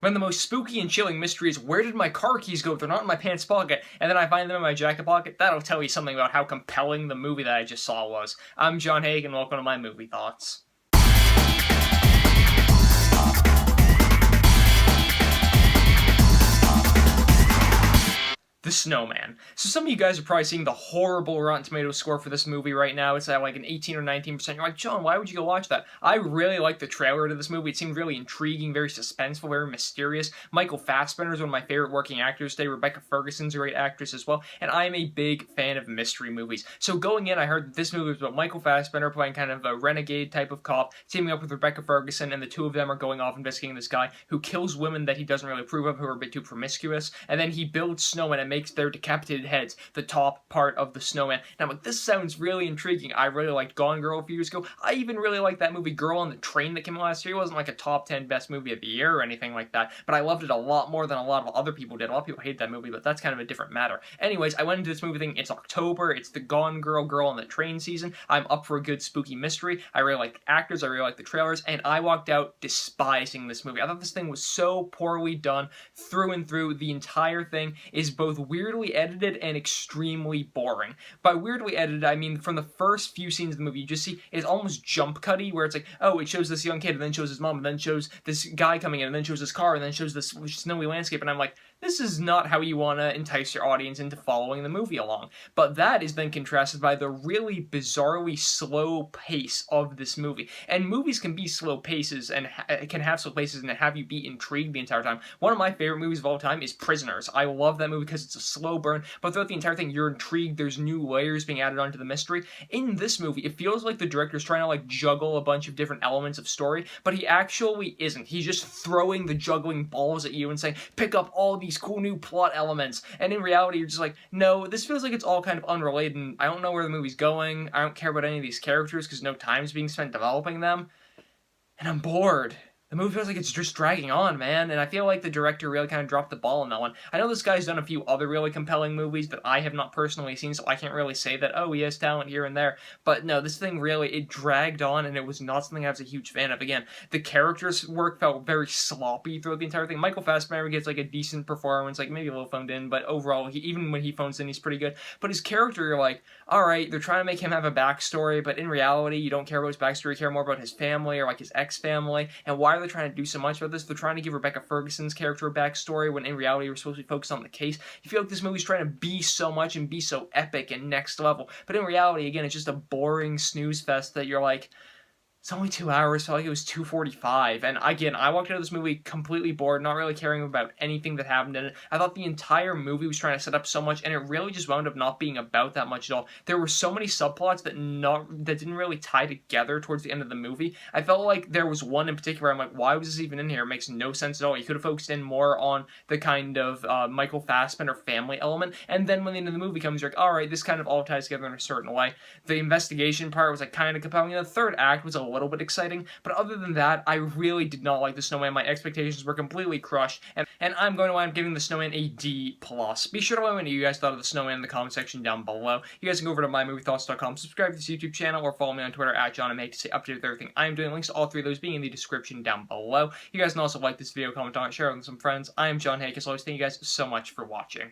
One of the most spooky and chilling mysteries, where did my car keys go? They're not in my pants pocket, and then I find them in my jacket pocket. That'll tell you something about how compelling the movie that I just saw was. I'm John Hayeck, and welcome to my movie thoughts. The Snowman. So some of you guys are probably seeing the horrible Rotten Tomatoes score for this movie right now. It's at like an 18 or 19%. You're like, John, why would you go watch that? I really liked the trailer to this movie. It seemed really intriguing, very suspenseful, very mysterious. Michael Fassbender is one of my favorite working actors today. Rebecca Ferguson's a great actress as well. And I am a big fan of mystery movies. So going in, I heard that this movie was about Michael Fassbender playing kind of a renegade type of cop, teaming up with Rebecca Ferguson, and the two of them are going off investigating this guy who kills women that he doesn't really approve of, who are a bit too promiscuous. And then he builds snowmen and makes their decapitated heads the top part of the snowman. And I'm like, this sounds really intriguing. I really liked Gone Girl a few years ago. I even really liked that movie Girl on the Train that came out last year. It wasn't like a top 10 best movie of the year or anything like that, but I loved it a lot more than a lot of other people did. A lot of people hate that movie, but that's kind of a different matter. Anyways, I went into this movie thinking it's October, it's the Gone Girl, Girl on the Train season. I'm up for a good spooky mystery. I really like the actors, I really like the trailers, and I walked out despising this movie. I thought this thing was so poorly done through and through. The entire thing is both weirdly edited and extremely boring. By weirdly edited, I mean from the first few scenes of the movie, you just see it's almost jump cutty, where it's like, oh, it shows this young kid, and then shows his mom, and then shows this guy coming in, and then shows his car, and then shows this snowy landscape, and I'm like, this is not how you want to entice your audience into following the movie along. But that is then contrasted by the really bizarrely slow pace of this movie. And movies can be slow paces and can have slow paces and have you be intrigued the entire time. One of my favorite movies of all time is Prisoners. I love that movie because it's a slow burn, but throughout the entire thing you're intrigued, there's new layers being added onto the mystery. In this movie, it feels like the director's trying to like juggle a bunch of different elements of story, but he actually isn't. He's just throwing the juggling balls at you and saying, pick up all these cool new plot elements, and in reality you're just like, no, this feels like it's all kind of unrelated, and I don't know where the movie's going. I don't care about any of these characters because no time's being spent developing them, and I'm bored. The movie feels like it's just dragging on, man, and I feel like the director really kind of dropped the ball on that one. I know this guy's done a few other really compelling movies that I have not personally seen, so I can't really say that, oh, he has talent here and there, but no, this thing really, it dragged on, and it was not something I was a huge fan of. Again, the characters' work felt very sloppy throughout the entire thing. Michael Fassbender gets like a decent performance, like maybe a little phoned in, but overall, even when he phones in, he's pretty good. But his character, you're like, alright, they're trying to make him have a backstory, but in reality, you don't care about his backstory, you care more about his family, or like his ex-family, and why are they trying to do so much about this? They're trying to give Rebecca Ferguson's character a backstory when in reality we're supposed to be focused on the case. You feel like this movie's trying to be so much and be so epic and next level, but in reality, again, it's just a boring snooze fest that you're like, it's only 2 hours, felt like it was 2:45, and again, I walked out of this movie completely bored, not really caring about anything that happened in it. I thought the entire movie was trying to set up so much, and it really just wound up not being about that much at all. There were so many subplots that didn't really tie together towards the end of the movie. I felt like there was one in particular, I'm like, why was this even in here? It makes no sense at all. You could have focused in more on the kind of Michael Fassbender family element, and then when the end of the movie comes, you're like, alright, this kind of all ties together in a certain way. The investigation part was like kind of compelling, and the third act was a little bit exciting, but other than that, I really did not like The Snowman. My expectations were completely crushed, and I'm going to wind up giving The Snowman a D+. Be sure to let me know what you guys thought of The Snowman in the comment section down below. You guys can go over to mymoviethoughts.com, subscribe to this YouTube channel, or follow me on Twitter at JohnMHayeck to stay updated with everything I'm doing. Links to all three of those being in the description down below. You guys can also like this video, comment on it, share it with some friends. I am John Hayeck. As always, thank you guys so much for watching.